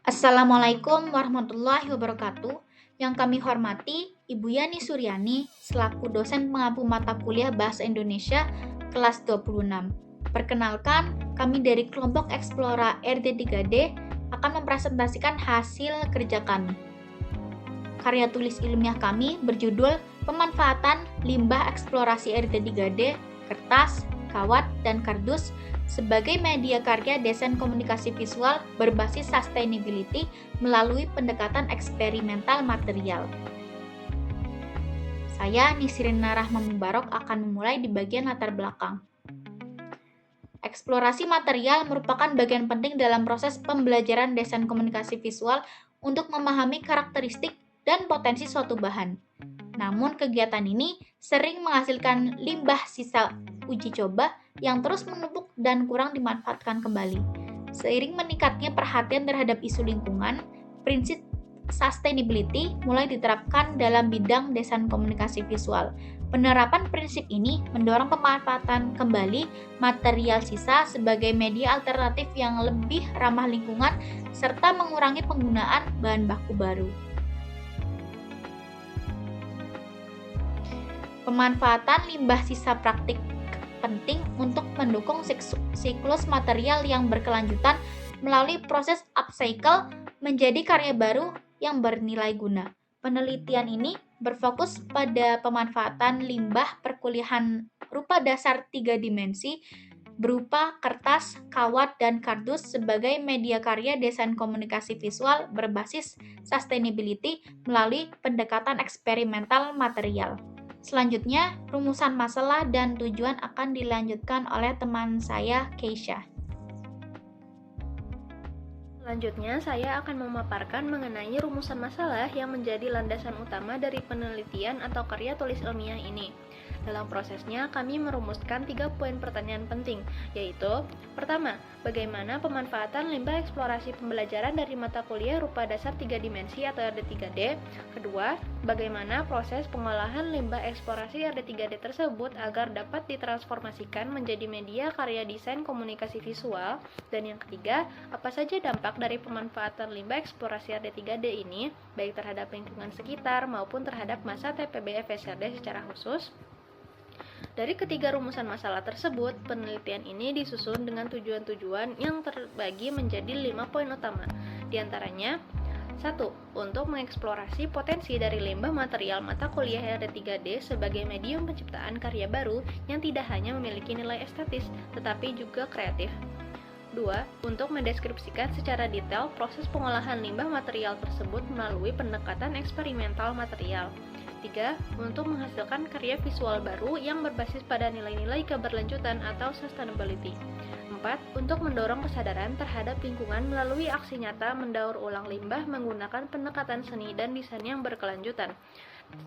Assalamualaikum warahmatullahi wabarakatuh. Yang kami hormati Ibu Yani Suryani selaku dosen pengampu mata kuliah Bahasa Indonesia kelas 26. Perkenalkan, kami dari kelompok Explora RT3D akan mempresentasikan hasil kerja kami. Karya tulis ilmiah kami berjudul Pemanfaatan Limbah Eksplorasi RT3D, Kertas, Kawat, dan Kardus sebagai media karya desain komunikasi visual berbasis sustainability melalui pendekatan eksperimental material. Saya, Nisrina Rahma Mubarok, akan memulai di bagian latar belakang. Eksplorasi material merupakan bagian penting dalam proses pembelajaran desain komunikasi visual untuk memahami karakteristik dan potensi suatu bahan. Namun, kegiatan ini sering menghasilkan limbah sisa uji coba yang terus menumpuk dan kurang dimanfaatkan kembali. Seiring meningkatnya perhatian terhadap isu lingkungan, prinsip sustainability mulai diterapkan dalam bidang desain komunikasi visual. Penerapan prinsip ini mendorong pemanfaatan kembali material sisa sebagai media alternatif yang lebih ramah lingkungan serta mengurangi penggunaan bahan baku baru. Pemanfaatan limbah sisa praktik penting untuk mendukung siklus material yang berkelanjutan melalui proses upcycle menjadi karya baru yang bernilai guna. Penelitian ini berfokus pada pemanfaatan limbah perkuliahan rupa dasar 3 dimensi berupa kertas, kawat, dan kardus sebagai media karya desain komunikasi visual berbasis sustainability melalui pendekatan eksperimental material. Selanjutnya, rumusan masalah dan tujuan akan dilanjutkan oleh teman saya, Keisha. Selanjutnya, saya akan memaparkan mengenai rumusan masalah yang menjadi landasan utama dari penelitian atau karya tulis ilmiah ini. Dalam prosesnya, kami merumuskan 3 poin pertanyaan penting, yaitu: pertama, bagaimana pemanfaatan limbah eksplorasi pembelajaran dari mata kuliah rupa dasar 3 dimensi atau RD3D? Kedua, bagaimana proses pengolahan limbah eksplorasi RD3D tersebut agar dapat ditransformasikan menjadi media karya desain komunikasi visual? Dan yang ketiga, apa saja dampak dari pemanfaatan limbah eksplorasi RD3D ini, baik terhadap lingkungan sekitar maupun terhadap masa TPB FSRD secara khusus? Dari ketiga rumusan masalah tersebut, penelitian ini disusun dengan tujuan-tujuan yang terbagi menjadi 5 poin utama. Di antaranya, 1. Untuk mengeksplorasi potensi dari limbah material mata kuliah RD3D sebagai medium penciptaan karya baru yang tidak hanya memiliki nilai estetis, tetapi juga kreatif. 2. Untuk mendeskripsikan secara detail proses pengolahan limbah material tersebut melalui pendekatan eksperimental material. 3. Untuk menghasilkan karya visual baru yang berbasis pada nilai-nilai keberlanjutan atau sustainability. 4. Untuk mendorong kesadaran terhadap lingkungan melalui aksi nyata mendaur ulang limbah menggunakan pendekatan seni dan desain yang berkelanjutan.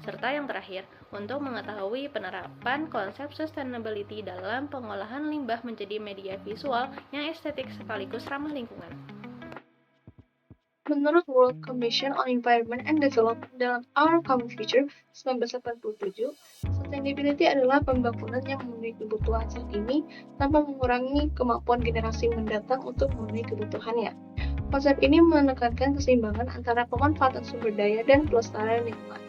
Serta yang terakhir, untuk mengetahui penerapan konsep sustainability dalam pengolahan limbah menjadi media visual yang estetik sekaligus ramah lingkungan. Menurut World Commission on Environment and Development dalam Our Common Future 1987, sustainability adalah pembangunan yang memenuhi kebutuhan saat ini tanpa mengurangi kemampuan generasi mendatang untuk memenuhi kebutuhannya. Konsep ini menekankan keseimbangan antara pemanfaatan sumber daya dan pelestarian lingkungan.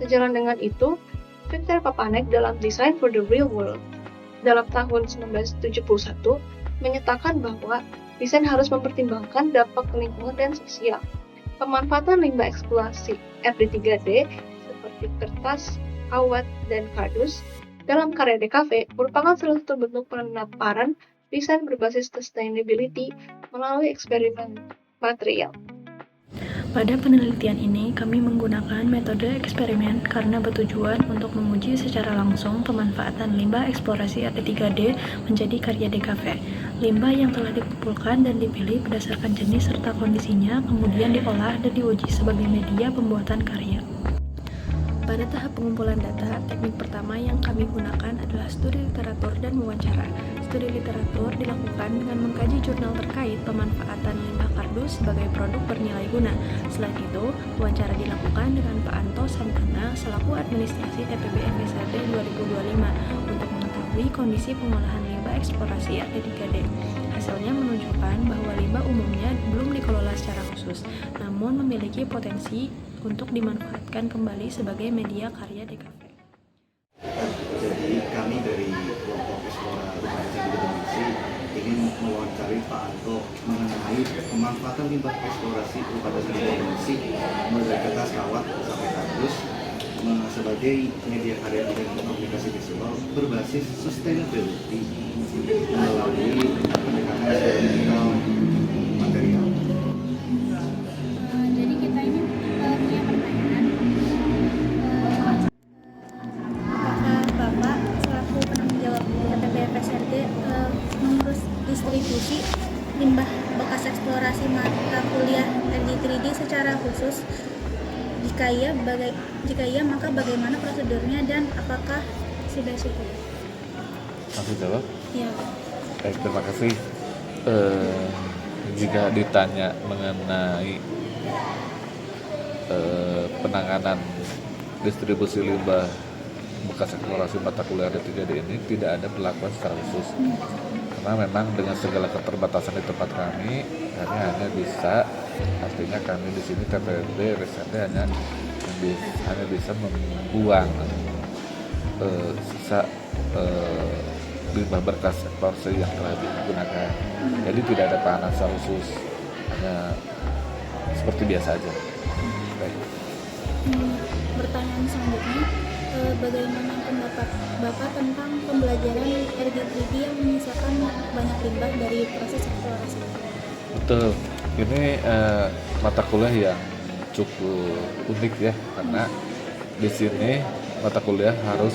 Sejalan dengan itu, Victor Papanek dalam Design for the Real World dalam tahun 1971 menyatakan bahwa desain harus mempertimbangkan dampak ke lingkungan dan sosial. Pemanfaatan limbah eksplorasi RD3D seperti kertas, kawat, dan kardus dalam karya DKV merupakan salah satu bentuk penerapan desain berbasis sustainability melalui eksperimen material. Pada penelitian ini, kami menggunakan metode eksperimen karena bertujuan untuk menguji secara langsung pemanfaatan limbah eksplorasi RD3D menjadi karya DKV. Limbah yang telah dikumpulkan dan dipilih berdasarkan jenis serta kondisinya, kemudian diolah dan diuji sebagai media pembuatan karya. Pada tahap pengumpulan data, teknik pertama yang kami gunakan adalah studi literatur dan wawancara. Studi literatur dilakukan dengan mengkaji jurnal terkait pemanfaatan limbah kardus sebagai produk bernilai guna. Selain itu, wawancara dilakukan dengan Pak Anto Santana selaku administrasi TPB FSRD 2025 untuk mengetahui kondisi pengolahan limbah eksplorasi RD3D. Hasilnya menunjukkan bahwa limbah umumnya belum dikelola secara khusus. namun memiliki potensi untuk dimanfaatkan kembali sebagai media karya DKV. Jadi kami dari kelompok Explora Rumah Akademisi ingin mewawancari Pak Anto mengenai pemanfaatan limbah eksplorasi pada akademisi mulai kertas kawat sampai kardus sebagai media karya dan komunikasi visual berbasis sustainability melalui pendekatan eksperimental material. Jadi kita ini punya pertanyaan, apakah Bapak selaku penanggung jawab KTP FSRD mengurus distribusi limbah bekas eksplorasi mata kuliah LG3D secara khusus? Jika iya, maka bagaimana prosedurnya dan apakah sudah cukup? Langsung jawab? Ya. Baik, terima kasih. Jika ditanya mengenai penanganan distribusi limbah bekas eksplorasi mata kuliah D3D ini tidak ada perlakuan secara khusus. Karena memang dengan segala keterbatasan di tempat kami hanya bisa, artinya kami di sini TPD RSAD hanya bisa membuang sisa limbah bekas eksplorasi yang telah digunakan. Jadi tidak ada penanganan secara khusus, hanya seperti biasa aja. Baik. Pertanyaan selanjutnya, bagaimana pendapat Bapak tentang pembelajaran RG3D yang menyisakan banyak limbah dari proses eksplorasi? Betul, ini mata kuliah yang cukup unik ya, karena di sini mata kuliah harus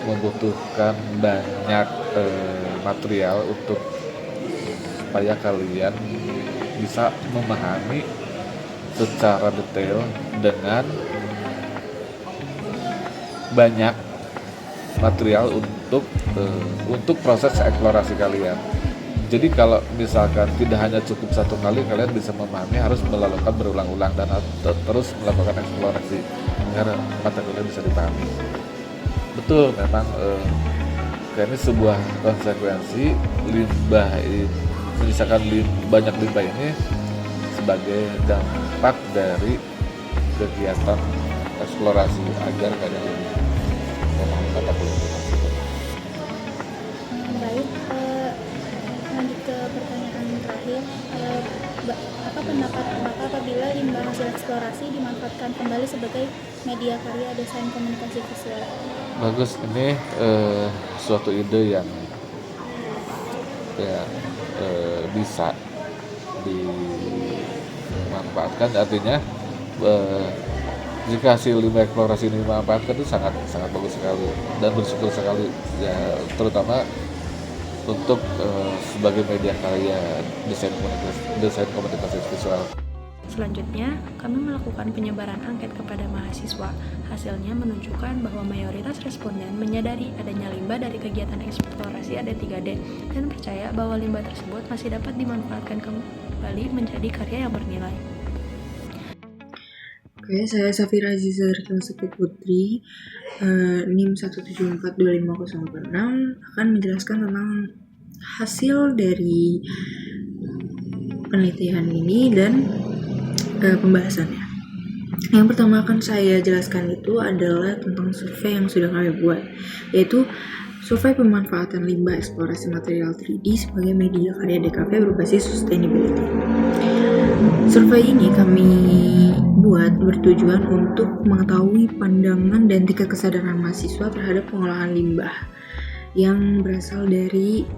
membutuhkan banyak material untuk supaya kalian bisa memahami secara detail dengan banyak material untuk proses eksplorasi kalian. Jadi kalau misalkan tidak hanya cukup satu kali kalian bisa memahami, harus melakukan berulang-ulang dan terus melakukan eksplorasi agar mata kuliah bisa dipahami. Betul, memang ini sebuah konsekuensi limbah menyisakan banyak limbah ini sebagai dampak dari kegiatan eksplorasi agar kalian lebih memahami mata kuliah tersebut. Baik, lanjut ke pertanyaan terakhir. Apa pendapat Bapak apabila limbah hasil eksplorasi dimanfaatkan kembali sebagai media karya desain komunikasi visual? Bagus, ini suatu ide yang bisa dimanfaatkan. Artinya jika hasil limbah eksplorasi ini dimanfaatkan itu sangat bagus sekali dan bersyukur sekali ya, terutama untuk sebagai media karya desain komunikasi visual. Selanjutnya, kami melakukan penyebaran angket kepada mahasiswa. Hasilnya menunjukkan bahwa mayoritas responden menyadari adanya limbah dari kegiatan eksplorasi AD3D dan percaya bahwa limbah tersebut masih dapat dimanfaatkan kembali menjadi karya yang bernilai. Oke, saya Safira Aziza dari kelas 1 Putri, NIM 1742506 akan menjelaskan tentang hasil dari penelitian ini dan pembahasannya. Yang pertama akan saya jelaskan itu adalah tentang survei yang sudah kami buat, yaitu survei pemanfaatan limbah eksplorasi material 3D sebagai media karya DKV berbasis sustainability. Survei ini kami buat bertujuan untuk mengetahui pandangan dan tingkat kesadaran mahasiswa terhadap pengolahan limbah yang berasal dari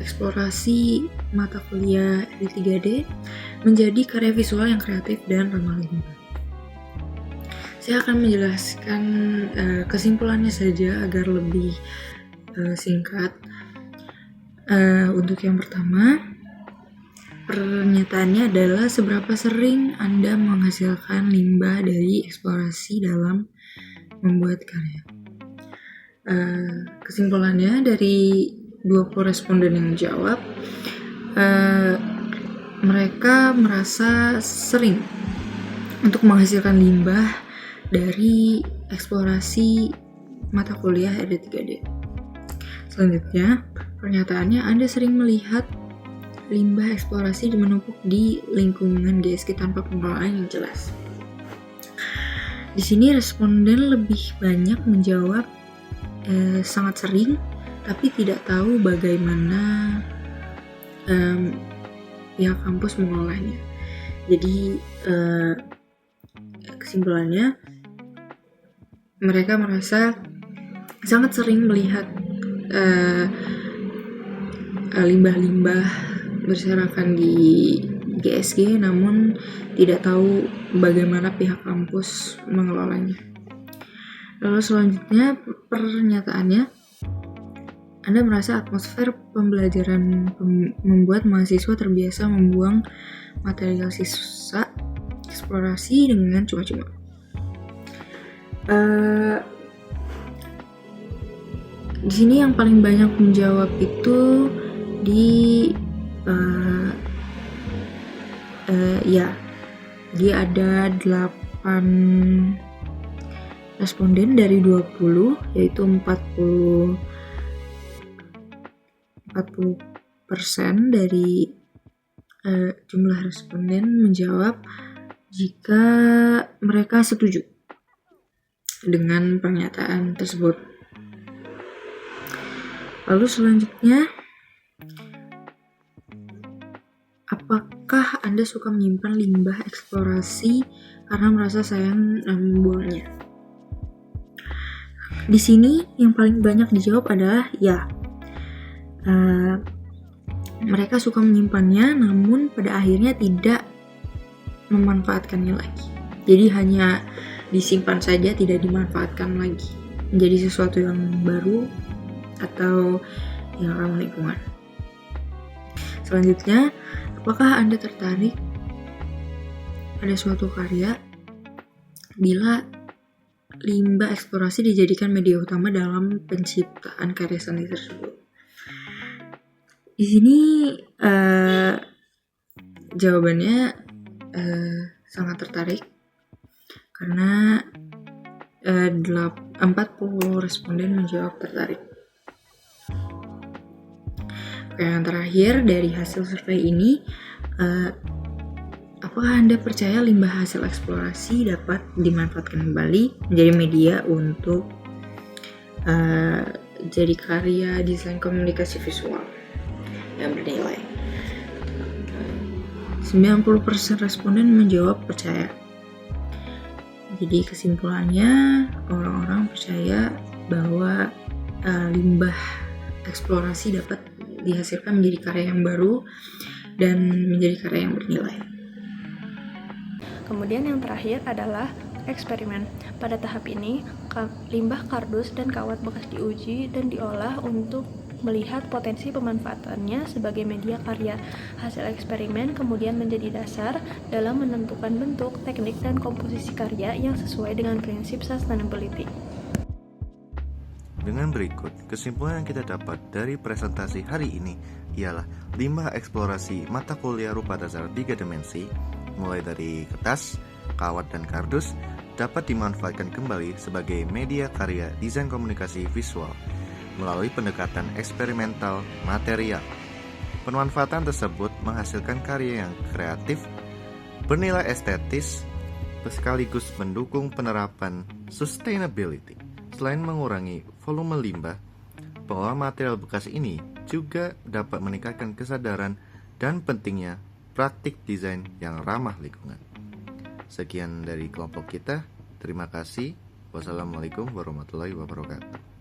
eksplorasi mata kuliah D3D menjadi karya visual yang kreatif dan ramah lingkungan. Saya akan menjelaskan kesimpulannya saja agar lebih singkat. Untuk yang pertama, pernyataannya adalah seberapa sering Anda menghasilkan limbah dari eksplorasi dalam membuat karya. Kesimpulannya dari 20 responden yang jawab, mereka merasa sering untuk menghasilkan limbah dari eksplorasi mata kuliah RD3D. Selanjutnya, pernyataannya Anda sering melihat limbah eksplorasi menumpuk di lingkungan GSG tanpa pengelolaan yang jelas. Di sini responden lebih banyak menjawab sangat sering, tapi tidak tahu bagaimana pihak kampus mengolahnya. Jadi kesimpulannya, mereka merasa sangat sering melihat limbah-limbah berserakan di GSG, namun tidak tahu bagaimana pihak kampus mengelolanya. Lalu selanjutnya pernyataannya, Anda merasa atmosfer pembelajaran membuat mahasiswa terbiasa membuang material sisa eksplorasi dengan cuma-cuma. Di sini yang paling banyak menjawab itu jadi ada 8 responden dari 20, yaitu 40% dari jumlah responden menjawab jika mereka setuju dengan pernyataan tersebut. Lalu selanjutnya, apakah Anda suka menyimpan limbah eksplorasi karena merasa sayang membuangnya? Di sini yang paling banyak dijawab adalah ya. Mereka suka menyimpannya, namun pada akhirnya tidak memanfaatkannya lagi. Jadi hanya disimpan saja, tidak dimanfaatkan lagi menjadi sesuatu yang baru atau yang ramah lingkungan. Selanjutnya, apakah Anda tertarik pada suatu karya bila limbah eksplorasi dijadikan media utama dalam penciptaan karya seni tersebut? Di sini jawabannya sangat tertarik karena 40 responden menjawab tertarik. Yang terakhir dari hasil survei ini, apakah Anda percaya limbah hasil eksplorasi dapat dimanfaatkan kembali menjadi media untuk jadi karya desain komunikasi visual yang bernilai? 90% responden menjawab percaya. Jadi kesimpulannya, orang-orang percaya bahwa limbah eksplorasi dapat dihasilkan menjadi karya yang baru dan menjadi karya yang bernilai. Kemudian yang terakhir adalah eksperimen. Pada tahap ini, limbah kardus dan kawat bekas diuji dan diolah untuk melihat potensi pemanfaatannya sebagai media karya. Hasil eksperimen kemudian menjadi dasar dalam menentukan bentuk, teknik, dan komposisi karya yang sesuai dengan prinsip sustainability. Dengan berikut, kesimpulan yang kita dapat dari presentasi hari ini ialah limbah eksplorasi mata kuliah rupa dasar 3 dimensi, mulai dari kertas, kawat, dan kardus, dapat dimanfaatkan kembali sebagai media karya desain komunikasi visual melalui pendekatan eksperimental material. Pemanfaatan tersebut menghasilkan karya yang kreatif, bernilai estetis, sekaligus mendukung penerapan sustainability. Selain mengurangi volume limbah, pengolahan material bekas ini juga dapat meningkatkan kesadaran dan pentingnya praktik desain yang ramah lingkungan. Sekian dari kelompok kita. Terima kasih. Wassalamualaikum warahmatullahi wabarakatuh.